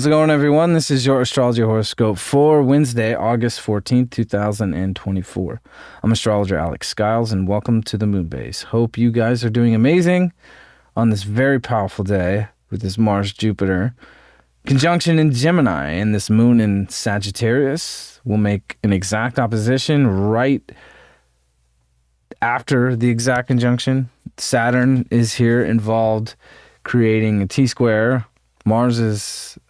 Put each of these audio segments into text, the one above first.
How's it going, everyone? This is your Astrology Horoscope for Wednesday, August 14th, 2024. I'm astrologer Alex Skyles, and welcome to the Moon Base. Hope you guys are doing amazing on this very powerful day with this Mars-Jupiter conjunction in Gemini, and this Moon in Sagittarius will make an exact opposition right after the exact conjunction. Saturn is here involved, creating a T-square. Mars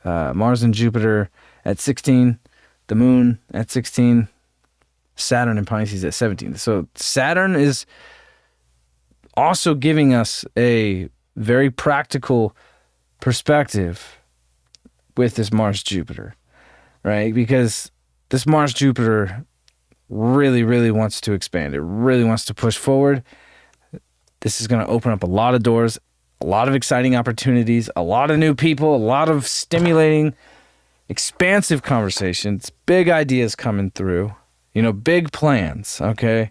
and Jupiter at 16, the Moon at 16, Saturn and Pisces at 17. So Saturn is also giving us a very practical perspective with this Mars-Jupiter, right? Because this Mars-Jupiter really wants to expand. It really wants to push forward. This is going to open up a lot of doors, a lot of exciting opportunities, a lot of new people, a lot of stimulating, expansive conversations, big ideas coming through, big plans, okay?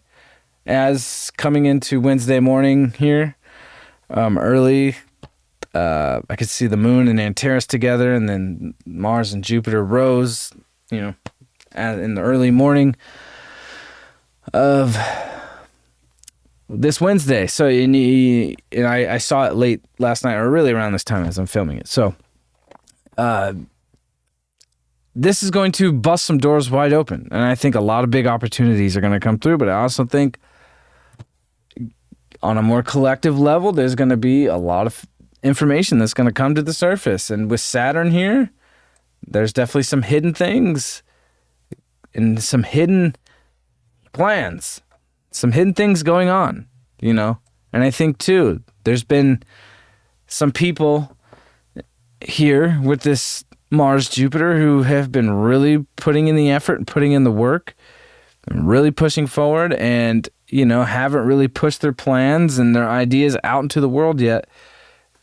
As coming into Wednesday morning here, early, I could see the Moon and Antares together, and then Mars and Jupiter rose, in the early morning of this Wednesday. So, and I saw it late last night, or really around this time as I'm filming it. So, this is going to bust some doors wide open. And I think a lot of big opportunities are going to come through. But I also think on a more collective level, there's going to be a lot of information that's going to come to the surface. And with Saturn here, there's definitely some hidden things and some hidden plans. Some hidden things going on, And I think, too, there's been some people here with this Mars-Jupiter who have been really putting in the effort and putting in the work and really pushing forward and, haven't really pushed their plans and their ideas out into the world yet.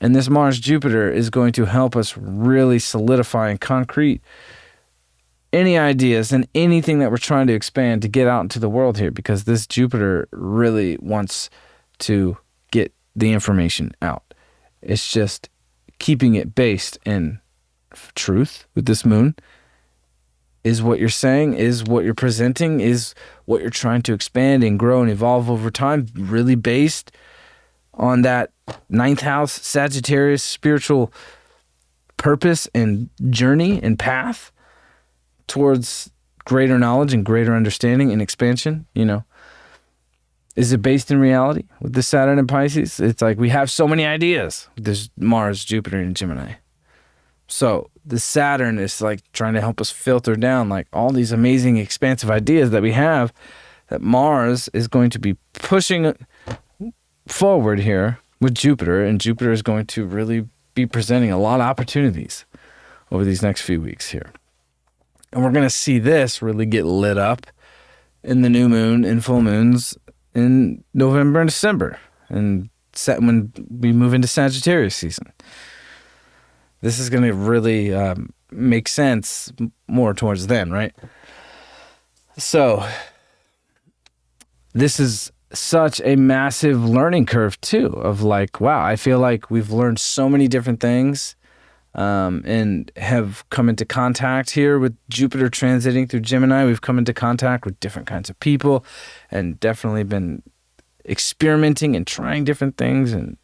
And this Mars-Jupiter is going to help us really solidify and concrete any ideas and anything that we're trying to expand to get out into the world here, because this Jupiter really wants to get the information out. It's just keeping it based in truth with this Moon. Is what you're saying, is what you're presenting, is what you're trying to expand and grow and evolve over time, really based on that ninth house Sagittarius spiritual purpose and journey and path towards greater knowledge and greater understanding and expansion, Is it based in reality with the Saturn and Pisces? It's like we have so many ideas. There's Mars, Jupiter, and Gemini. So the Saturn is like trying to help us filter down like all these amazing expansive ideas that we have, that Mars is going to be pushing forward here with Jupiter, and Jupiter is going to really be presenting a lot of opportunities over these next few weeks here. And we're going to see this really get lit up in the new moon and full moons in November and December, and when we move into Sagittarius season. This is going to really make sense more towards then, right? So this is such a massive learning curve too, of like, wow, I feel like we've learned so many different things and have come into contact here with Jupiter transiting through Gemini. We've come into contact with different kinds of people and definitely been experimenting and trying different things. And,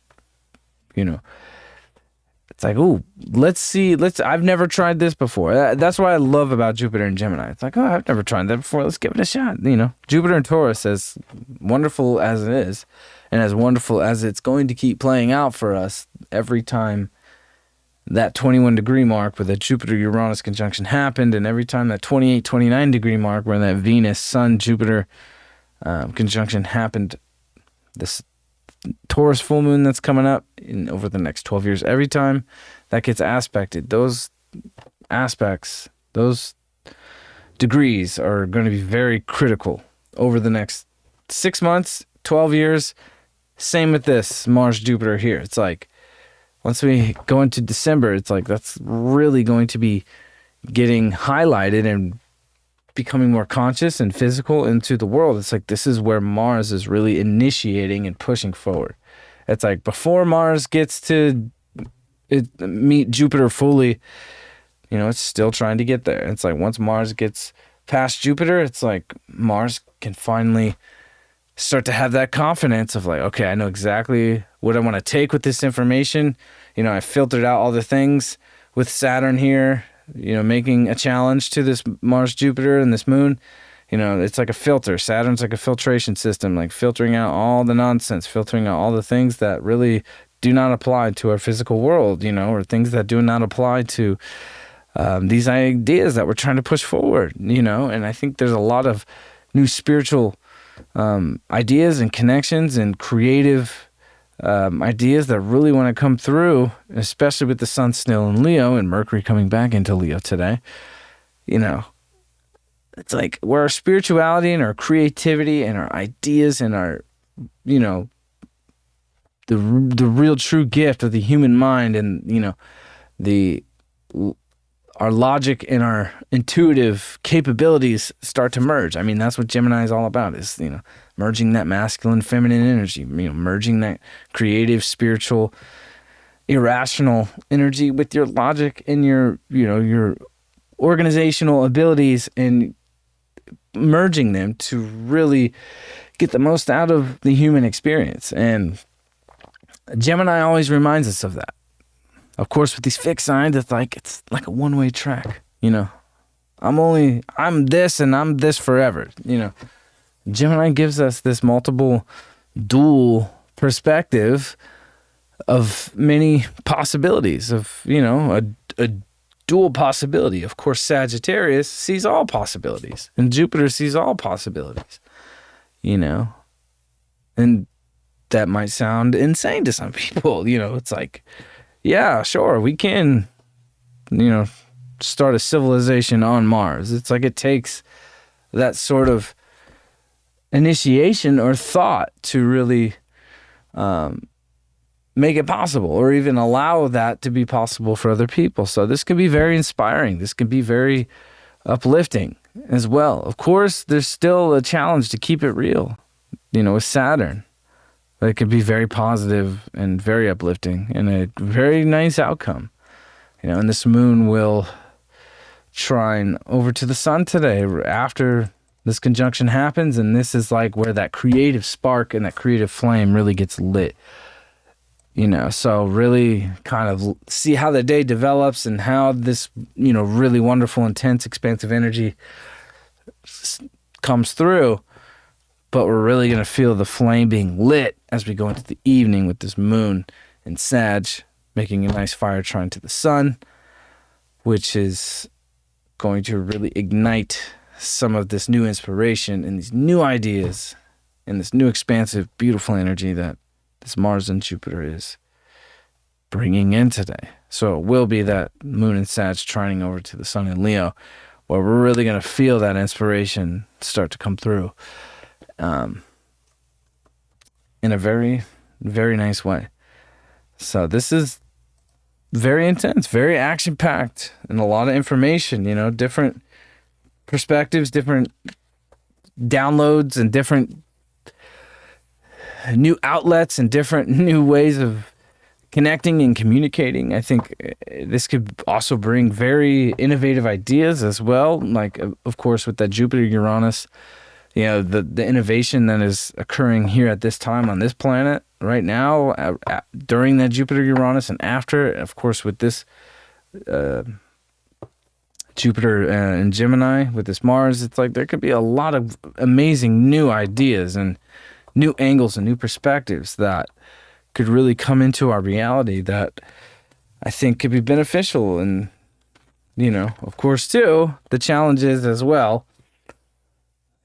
it's like, oh, let's see. I've never tried this before. That's what I love about Jupiter and Gemini. It's like, oh, I've never tried that before. Let's give it a shot. Jupiter and Taurus, as wonderful as it is, and as wonderful as it's going to keep playing out for us every time that 21 degree mark with a Jupiter-Uranus conjunction happened, and every time that 28, 29 degree mark where that Venus-Sun-Jupiter conjunction happened, this Taurus full moon that's coming up over the next 12 years, every time that gets aspected, those aspects, those degrees are going to be very critical over the next 6 months, 12 years. Same with this Mars-Jupiter here. It's like, once we go into December, it's like that's really going to be getting highlighted and becoming more conscious and physical into the world. It's like this is where Mars is really initiating and pushing forward. It's like before Mars gets to meet Jupiter fully, it's still trying to get there. It's like once Mars gets past Jupiter, it's like Mars can finally start to have that confidence of like, okay, I know exactly what I want to take with this information. I filtered out all the things with Saturn here, making a challenge to this Mars, Jupiter, and this moon. It's like a filter. Saturn's like a filtration system, like filtering out all the nonsense, filtering out all the things that really do not apply to our physical world, or things that do not apply to these ideas that we're trying to push forward, and I think there's a lot of new spiritual ideas and connections and creative ideas that really want to come through, especially with the sun still in Leo and Mercury coming back into Leo today. It's like where our spirituality and our creativity and our ideas and our, the real true gift of the human mind and, our logic and our intuitive capabilities start to merge. I mean, that's what Gemini is all about, is, merging that masculine, feminine energy, merging that creative, spiritual, irrational energy with your logic and your organizational abilities, and merging them to really get the most out of the human experience. And Gemini always reminds us of that. Of course, with these fixed signs, it's like a one-way track. I'm this and I'm this forever. Gemini gives us this multiple dual perspective of many possibilities of, a dual possibility. Of course, Sagittarius sees all possibilities and Jupiter sees all possibilities, and that might sound insane to some people. It's like, yeah, sure, we can, start a civilization on Mars. It's like it takes that sort of initiation or thought to really make it possible, or even allow that to be possible for other people. So this can be very inspiring. This can be very uplifting as well. Of course, there's still a challenge to keep it real, with Saturn. But it could be very positive and very uplifting and a very nice outcome. And this moon will trine over to the sun today after this conjunction happens. And this is like where that creative spark and that creative flame really gets lit. So really kind of see how the day develops and how this, really wonderful, intense, expansive energy comes through. But we're really going to feel the flame being lit as we go into the evening with this moon in Sag, making a nice fire trine to the sun, which is going to really ignite some of this new inspiration and these new ideas and this new expansive, beautiful energy that this Mars and Jupiter is bringing in today. So it will be that moon and Sag trining over to the sun in Leo, where we're really going to feel that inspiration start to come through. In a very, very nice way. So this is very intense, very action-packed, and a lot of information, different perspectives, different downloads, and different new outlets and different new ways of connecting and communicating. I think this could also bring very innovative ideas as well. Like, of course, with that Jupiter-Uranus, the innovation that is occurring here at this time on this planet right now, during that Jupiter-Uranus and after, of course, with this Jupiter and Gemini, with this Mars, it's like there could be a lot of amazing new ideas and new angles and new perspectives that could really come into our reality that I think could be beneficial. And, of course, too, the challenges as well.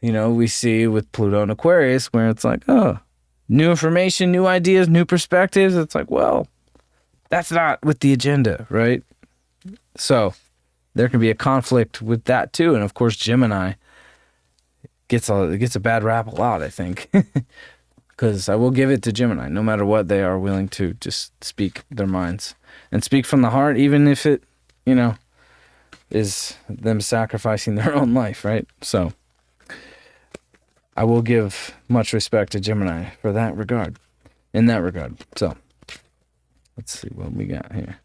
We see with Pluto and Aquarius where it's like, oh, new information, new ideas, new perspectives. It's like, well, that's not with the agenda, right? So there can be a conflict with that too. And of course, Gemini gets a bad rap a lot, I think. Because I will give it to Gemini. No matter what, they are willing to just speak their minds and speak from the heart, even if it, is them sacrificing their own life, right? So I will give much respect to Gemini in that regard. So let's see what we got here.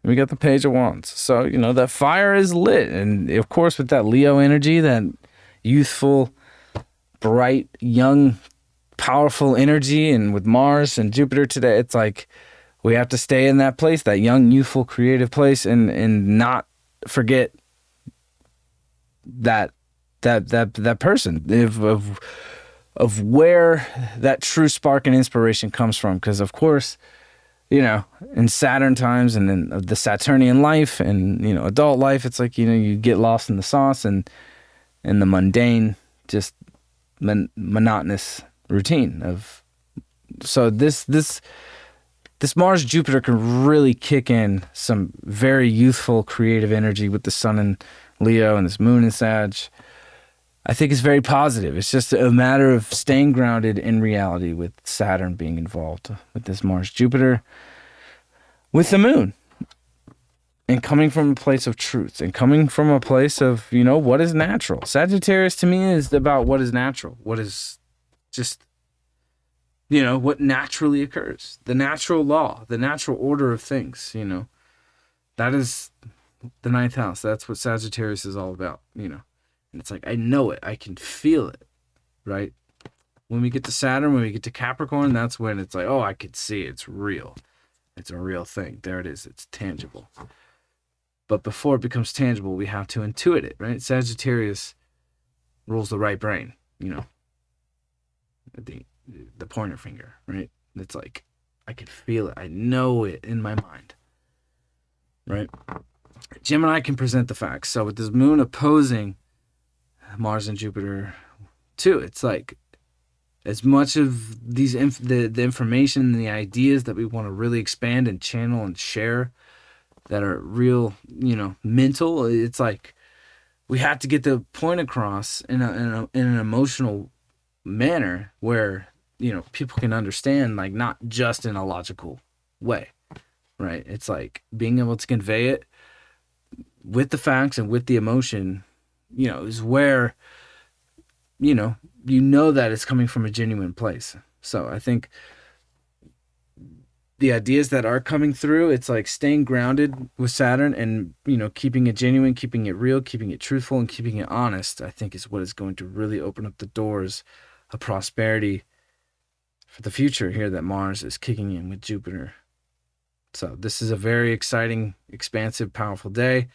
We got the Page of Wands. So, that fire is lit. And of course, with that Leo energy, that youthful, bright, young, powerful energy, and with Mars and Jupiter today, it's like we have to stay in that place, that young, youthful, creative place, and not forget that person of where that true spark and inspiration comes from. Because of course, in Saturn times and in the Saturnian life and, adult life, it's like, you get lost in the sauce and the mundane, just monotonous routine of. So this Mars Jupiter can really kick in some very youthful, creative energy with the Sun in Leo and this Moon in Sag. I think it's very positive. It's just a matter of staying grounded in reality with Saturn being involved with this Mars Jupiter, with the Moon, and coming from a place of truth and coming from a place of, what is natural. Sagittarius to me is about what is natural, what is just, what naturally occurs, the natural law, the natural order of things, that is the ninth house. That's what Sagittarius is all about, And it's like, I know it. I can feel it, right? When we get to Saturn, when we get to Capricorn, that's when it's like, oh, I could see it. It's real. It's a real thing. There it is. It's tangible. But before it becomes tangible, we have to intuit it, right? Sagittarius rules the right brain, the pointer finger, right? It's like, I can feel it. I know it in my mind, right? Gemini can present the facts. So with this Moon opposing Mars and Jupiter too, it's like, as much of these the information and the ideas that we want to really expand and channel and share that are real, mental, it's like we have to get the point across in an emotional manner where, people can understand, like, not just in a logical way, right? It's like being able to convey it with the facts and with the emotion, is where, that it's coming from a genuine place. So I think the ideas that are coming through, it's like staying grounded with Saturn and, keeping it genuine, keeping it real, keeping it truthful, and keeping it honest, I think is what is going to really open up the doors of prosperity for the future here that Mars is kicking in with Jupiter. So this is a very exciting, expansive, powerful day.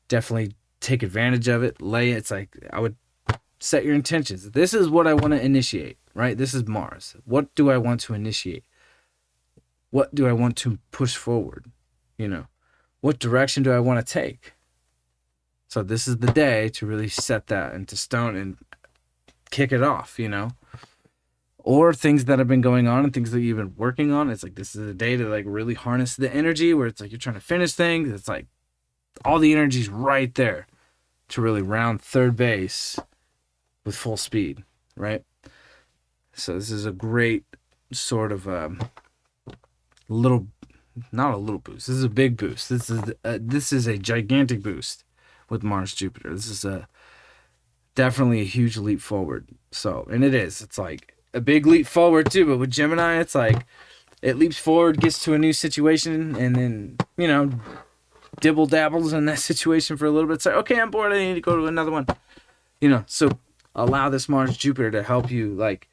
Definitely take advantage of it. It's like, I would set your intentions. This is what I want to initiate, right? This is Mars. What do I want to initiate? What do I want to push forward? What direction do I want to take? So this is the day to really set that into stone and kick it off, Or things that have been going on and things that you've been working on. It's like, this is a day to like really harness the energy where it's like you're trying to finish things. It's like all the energy's right there to really round third base with full speed, right? So this is a great sort of not a little boost. This is a big boost. This is a gigantic boost with Mars Jupiter. This is definitely a huge leap forward. So, and it is. It's like a big leap forward too. But with Gemini, it's like it leaps forward, gets to a new situation, and then dibble dabbles in that situation for a little bit. It's like, okay, I'm bored. I need to go to another one. So allow this Mars Jupiter to help you like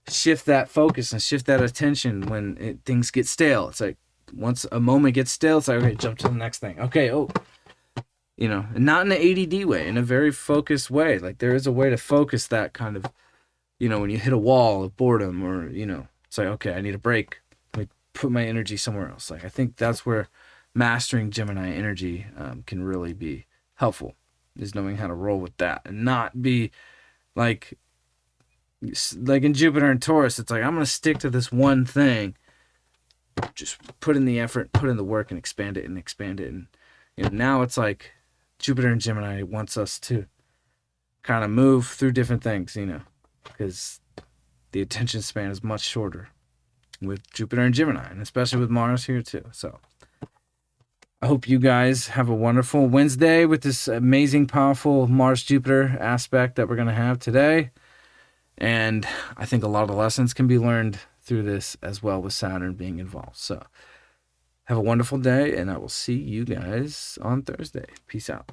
shift that focus and shift that attention when things get stale. It's like once a moment gets stale, it's like, okay, jump to the next thing. Okay, and not in an ADD way, in a very focused way. Like there is a way to focus that kind of, when you hit a wall of boredom or, it's like, okay, I need a break. Let me put my energy somewhere else. Like I think that's where mastering Gemini energy can really be helpful, is knowing how to roll with that and not be like in Jupiter and Taurus. It's like, I'm going to stick to this one thing, just put in the effort, put in the work and expand it. And, now it's like Jupiter and Gemini wants us to kind of move through different things, because the attention span is much shorter with Jupiter and Gemini, and especially with Mars here too. So I hope you guys have a wonderful Wednesday with this amazing, powerful Mars-Jupiter aspect that we're going to have today. And I think a lot of lessons can be learned through this as well with Saturn being involved. So Have a wonderful day, and I will see you guys on Thursday. Peace out.